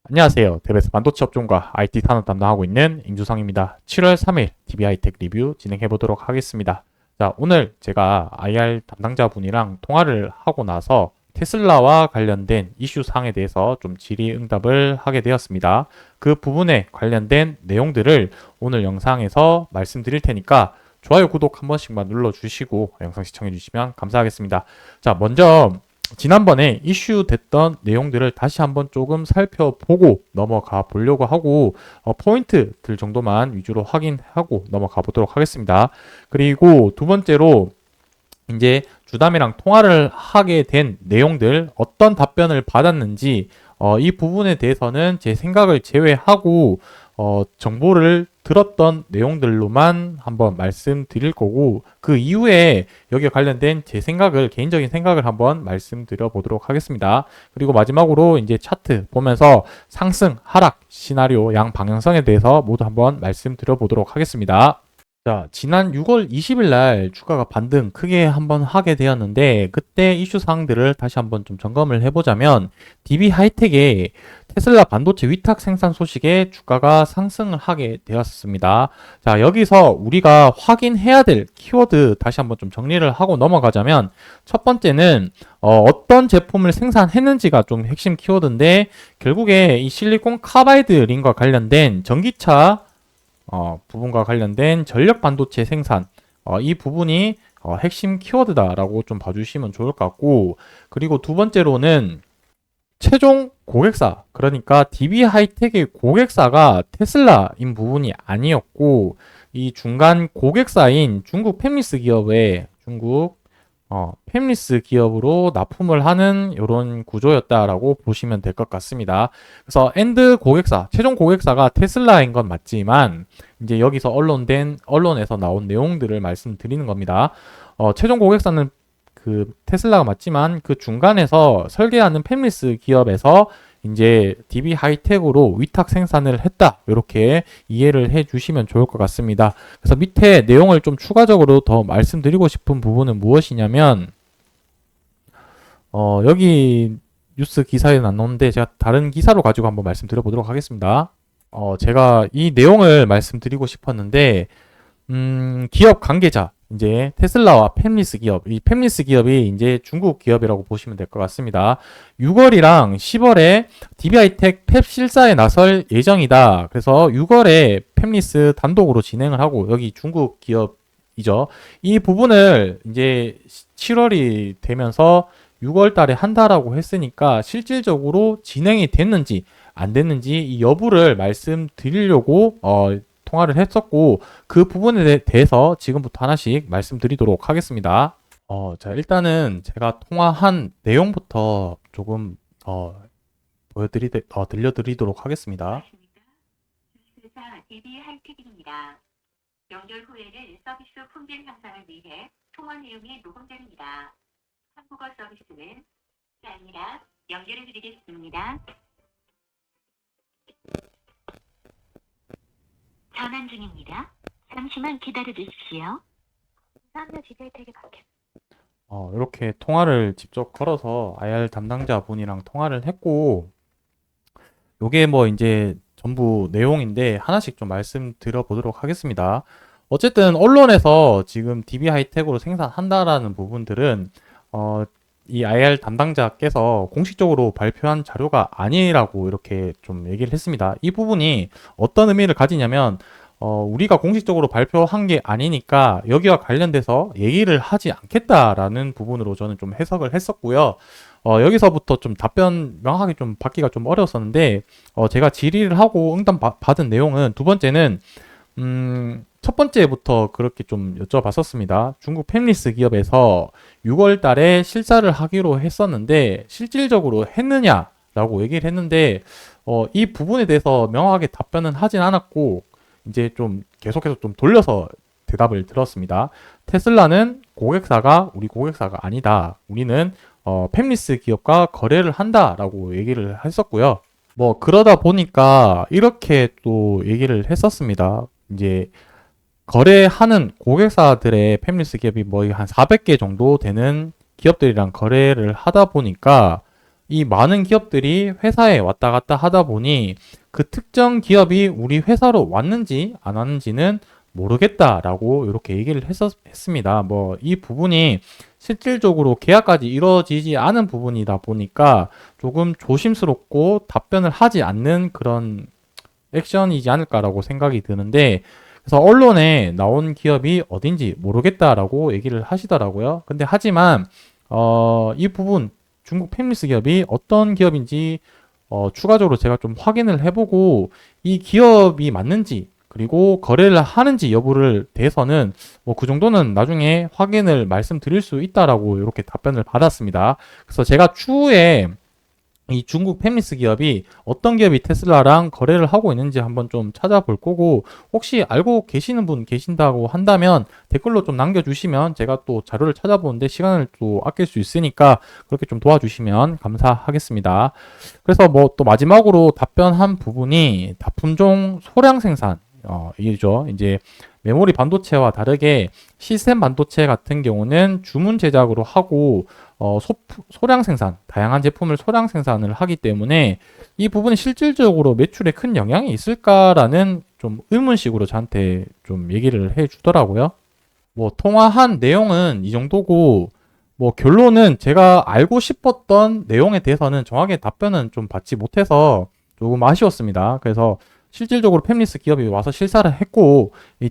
안녕하세요. 대베스 반도체 업종과 IT 산업 담당하고 있는 임주성입니다. 7월 3일 DB하이텍 리뷰 진행해 보도록 하겠습니다. 자, 오늘 제가 IR 담당자분이랑 통화를 하고 나서 테슬라와 관련된 이슈 사항에 대해서 좀 질의응답을 하게 되었습니다. 그 부분에 관련된 내용들을 오늘 영상에서 말씀드릴 테니까 좋아요, 구독 한 번씩만 눌러주시고 영상 시청해 주시면 감사하겠습니다. 자, 먼저 지난번에 이슈됐던 내용들을 다시 한번 조금 살펴보고 넘어가 보려고 하고 포인트들 정도만 위주로 확인하고 넘어가 보도록 하겠습니다. 그리고 두 번째로 이제 주담이랑 통화를 하게 된 내용들 어떤 답변을 받았는지 이 부분에 대해서는 제 생각을 제외하고 정보를 들었던 내용들로만 한번 말씀드릴 거고 그 이후에 여기에 관련된 제 생각을 개인적인 생각을 한번 말씀드려 보도록 하겠습니다. 그리고 마지막으로 이제 차트 보면서 상승, 하락 시나리오 양 방향성에 대해서 모두 한번 말씀드려 보도록 하겠습니다. 자, 지난 6월 20일 날 주가가 반등 크게 한번 하게 되었는데 그때 이슈 사항들을 다시 한번 좀 점검을 해보자면 DB 하이텍의 테슬라 반도체 위탁 생산 소식에 주가가 상승을 하게 되었습니다. 자, 여기서 우리가 확인해야 될 키워드 다시 한번 좀 정리를 하고 넘어가자면 첫 번째는 어떤 제품을 생산했는지가 좀 핵심 키워드인데 결국에 이 실리콘 카바이드 링과 관련된 전기차 부분과 관련된 전력 반도체 생산 이 부분이 핵심 키워드다라고 좀 봐주시면 좋을 것 같고 그리고 두 번째로는 최종 고객사 그러니까 DB 하이텍의 고객사가 테슬라인 부분이 아니었고 이 중간 고객사인 중국 팹리스 기업의 팹리스 기업으로 납품을 하는 이런 구조였다라고 보시면 될 것 같습니다. 그래서 엔드 고객사, 최종 고객사가 테슬라인 건 맞지만 이제 여기서 언론에서 나온 내용들을 말씀드리는 겁니다. 최종 고객사는 그 테슬라가 맞지만 그 중간에서 설계하는 팹리스 기업에서 이제 DB 하이텍으로 위탁 생산을 했다. 이렇게 이해를 해 주시면 좋을 것 같습니다. 그래서 밑에 내용을 좀 추가적으로 더 말씀드리고 싶은 부분은 무엇이냐면 여기 뉴스 기사에는 안 나오는데 제가 다른 기사로 가지고 한번 말씀드려 보도록 하겠습니다. 제가 이 내용을 말씀드리고 싶었는데 기업 관계자 이제 테슬라와 팹리스 기업, 이 팹리스 기업이 이제 중국 기업이라고 보시면 될 것 같습니다. 6월이랑 10월에 DB하이텍 팹 실사에 나설 예정이다. 그래서 6월에 팹리스 단독으로 진행을 하고 여기 중국 기업이죠. 이 부분을 이제 7월이 되면서 6월 달에 한다라고 했으니까 실질적으로 진행이 됐는지 안 됐는지 이 여부를 말씀드리려고 통화를 했었고 그 부분에 대해서 지금부터 하나씩 말씀드리도록 하겠습니다. 자, 일단은 제가 통화한 내용부터 조금 들려드리도록 하겠습니다. 회사 DB 하이텍입니다. 연결 후에는 서비스 품질 향상을 위해 통화 내용이 녹음됩니다. 한국어 서비스는 아니라 연결해 드리겠습니다. 전환 중입니다. 잠시만 기다려 주십시오. 감사합니다. DB하이텍에 받겠습니다. 이렇게 통화를 직접 걸어서 IR 담당자분이랑 통화를 했고 요게 뭐 이제 전부 내용인데 하나씩 좀 말씀드려 보도록 하겠습니다. 어쨌든 언론에서 지금 DB 하이텍으로 생산한다라는 부분들은 이 IR 담당자께서 공식적으로 발표한 자료가 아니라고 이렇게 좀 얘기를 했습니다. 이 부분이 어떤 의미를 가지냐면 우리가 공식적으로 발표한 게 아니니까 여기와 관련돼서 얘기를 하지 않겠다라는 부분으로 저는 좀 해석을 했었고요. 여기서부터 좀 답변 명확하게 좀 받기가 좀 어려웠었는데 제가 질의를 하고 응답 받은 내용은 두 번째는 첫 번째부터 그렇게 좀 여쭤봤었습니다. 중국 팹리스 기업에서 6월 달에 실사를 하기로 했었는데 실질적으로 했느냐라고 얘기를 했는데 이 부분에 대해서 명확하게 답변은 하진 않았고 이제 좀 계속해서 좀 돌려서 대답을 들었습니다. 테슬라는 고객사가 우리 고객사가 아니다. 우리는 팹리스 기업과 거래를 한다라고 얘기를 했었고요. 뭐 그러다 보니까 이렇게 또 얘기를 했었습니다. 이제 거래하는 고객사들의 팹리스 기업이 뭐 한 400개 정도 되는 기업들이랑 거래를 하다 보니까 이 많은 기업들이 회사에 왔다 갔다 하다 보니 그 특정 기업이 우리 회사로 왔는지 안 왔는지는 모르겠다라고 이렇게 얘기를 했습니다. 뭐 이 부분이 실질적으로 계약까지 이루어지지 않은 부분이다 보니까 조금 조심스럽고 답변을 하지 않는 그런 액션이지 않을까라고 생각이 드는데, 그래서 언론에 나온 기업이 어딘지 모르겠다라고 얘기를 하시더라고요. 근데 하지만 이 부분 중국 팹리스 기업이 어떤 기업인지 추가적으로 제가 좀 확인을 해보고 이 기업이 맞는지 그리고 거래를 하는지 여부를 대해서는 뭐 그 정도는 나중에 확인을 말씀드릴 수 있다라고 이렇게 답변을 받았습니다. 그래서 제가 추후에 이 중국 팹리스 기업이 어떤 기업이 테슬라랑 거래를 하고 있는지 한번 좀 찾아볼 거고, 혹시 알고 계시는 분 계신다고 한다면 댓글로 좀 남겨주시면 제가 또 자료를 찾아보는데 시간을 또 아낄 수 있으니까 그렇게 좀 도와주시면 감사하겠습니다. 그래서 뭐 또 마지막으로 답변한 부분이 다품종 소량 생산, 이죠. 이제 메모리 반도체와 다르게 시스템 반도체 같은 경우는 주문 제작으로 하고 소량 생산, 다양한 제품을 소량 생산을 하기 때문에 이 부분이 실질적으로 매출에 큰 영향이 있을까라는 좀 의문식으로 저한테 좀 얘기를 해 주더라고요. 뭐 통화한 내용은 이 정도고, 뭐 결론은 제가 알고 싶었던 내용에 대해서는 정확하게 답변은 좀 받지 못해서 조금 아쉬웠습니다. 그래서 실질적으로 팹리스 기업이 와서 실사를 했고 이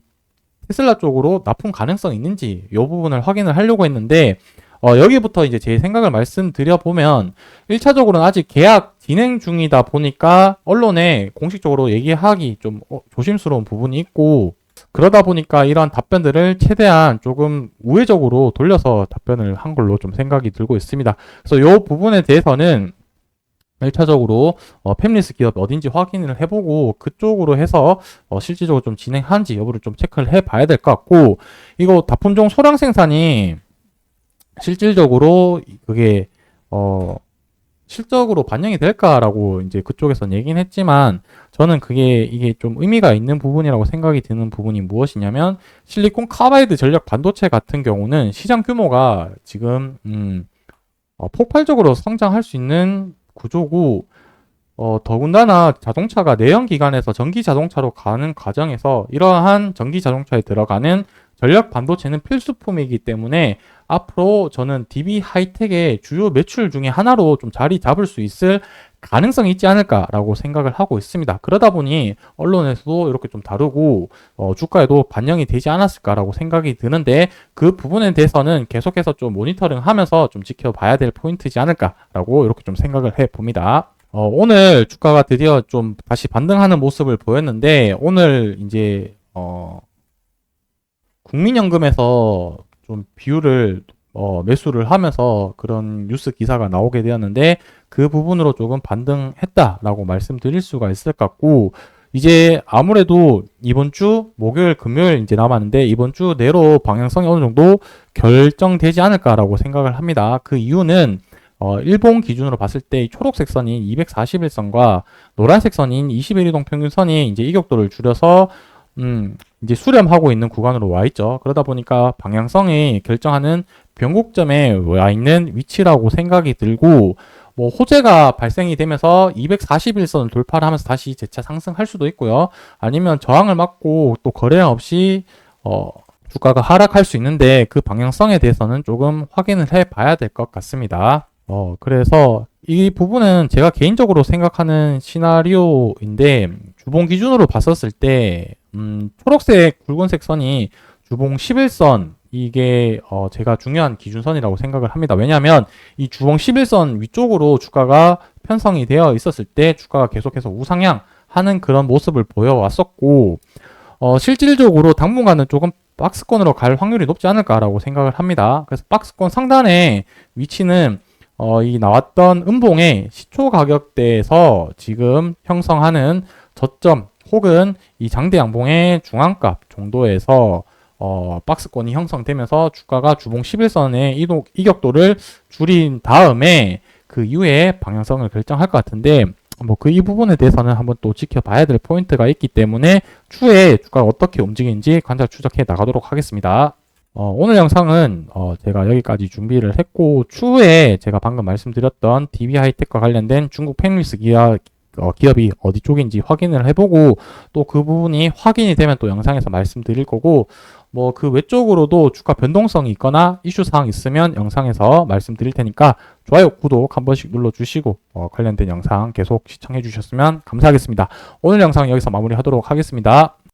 테슬라 쪽으로 납품 가능성이 있는지 이 부분을 확인을 하려고 했는데, 여기부터 이제 제 생각을 말씀드려 보면 1차적으로는 아직 계약 진행 중이다 보니까 언론에 공식적으로 얘기하기 좀 조심스러운 부분이 있고, 그러다 보니까 이러한 답변들을 최대한 조금 우회적으로 돌려서 답변을 한 걸로 좀 생각이 들고 있습니다. 그래서 이 부분에 대해서는 1차적으로 팹리스 기업 어딘지 확인을 해보고 그쪽으로 해서 실질적으로 좀 진행하는지 여부를 좀 체크를 해봐야 될 것 같고, 이거 다품종 소량 생산이 실질적으로 그게 실적으로 반영이 될까라고 이제 그쪽에서는 얘기는 했지만, 저는 이게 좀 의미가 있는 부분이라고 생각이 드는 부분이 무엇이냐면, 실리콘 카바이드 전력 반도체 같은 경우는 시장 규모가 지금 폭발적으로 성장할 수 있는 구조고, 더군다나 자동차가 내연 기관에서 전기 자동차로 가는 과정에서 이러한 전기 자동차에 들어가는 전력 반도체는 필수품이기 때문에 앞으로 저는 DB 하이텍의 주요 매출 중에 하나로 좀 자리 잡을 수 있을 가능성이 있지 않을까라고 생각을 하고 있습니다. 그러다 보니 언론에서도 이렇게 좀 다루고 주가에도 반영이 되지 않았을까라고 생각이 드는데, 그 부분에 대해서는 계속해서 좀 모니터링 하면서 좀 지켜봐야 될 포인트지 않을까라고 이렇게 좀 생각을 해봅니다. 오늘 주가가 드디어 좀 다시 반등하는 모습을 보였는데, 오늘 이제 국민연금에서 좀 비율을 매수를 하면서 그런 뉴스 기사가 나오게 되었는데, 그 부분으로 조금 반등했다라고 말씀드릴 수가 있을 것 같고, 이제 아무래도 이번 주 목요일 금요일 이제 남았는데 이번 주 내로 방향성이 어느 정도 결정되지 않을까라고 생각을 합니다. 그 이유는 일본 기준으로 봤을 때 초록색 선인 241선과 노란색 선인 21이동 평균선이 이제 이격도를 줄여서 이제 수렴하고 있는 구간으로 와 있죠. 그러다 보니까 방향성이 결정하는 변곡점에 와 있는 위치라고 생각이 들고, 뭐 호재가 발생이 되면서 241선을 돌파를 하면서 다시 재차 상승할 수도 있고요. 아니면 저항을 맞고 또 거래량 없이 주가가 하락할 수 있는데, 그 방향성에 대해서는 조금 확인을 해 봐야 될 것 같습니다. 그래서 이 부분은 제가 개인적으로 생각하는 시나리오인데, 주봉 기준으로 봤었을 때 초록색 붉은색 선이 주봉 11선, 이게 제가 중요한 기준선이라고 생각을 합니다. 왜냐하면 이 주봉 11선 위쪽으로 주가가 편성이 되어 있었을 때 주가가 계속해서 우상향 하는 그런 모습을 보여왔었고, 실질적으로 당분간은 조금 박스권으로 갈 확률이 높지 않을까라고 생각을 합니다. 그래서 박스권 상단의 위치는 이 나왔던 음봉의 시초 가격대에서 지금 형성하는 저점 혹은 이 장대 양봉의 중앙값 정도에서 박스권이 형성되면서 주가가 주봉 11선의 이격도를 줄인 다음에 그 이후에 방향성을 결정할 것 같은데, 뭐 이 부분에 대해서는 한번 또 지켜봐야 될 포인트가 있기 때문에 추후에 주가가 어떻게 움직이는지 관찰 추적해 나가도록 하겠습니다. 오늘 영상은 제가 여기까지 준비를 했고, 추후에 제가 방금 말씀드렸던 DB 하이텍과 관련된 중국 펜리스 기업이 어디 쪽인지 확인을 해보고, 또 그 부분이 확인이 되면 또 영상에서 말씀드릴 거고, 뭐 그 외적으로도 주가 변동성이 있거나 이슈 사항 있으면 영상에서 말씀드릴 테니까 좋아요, 구독 한 번씩 눌러주시고 관련된 영상 계속 시청해 주셨으면 감사하겠습니다. 오늘 영상 여기서 마무리하도록 하겠습니다.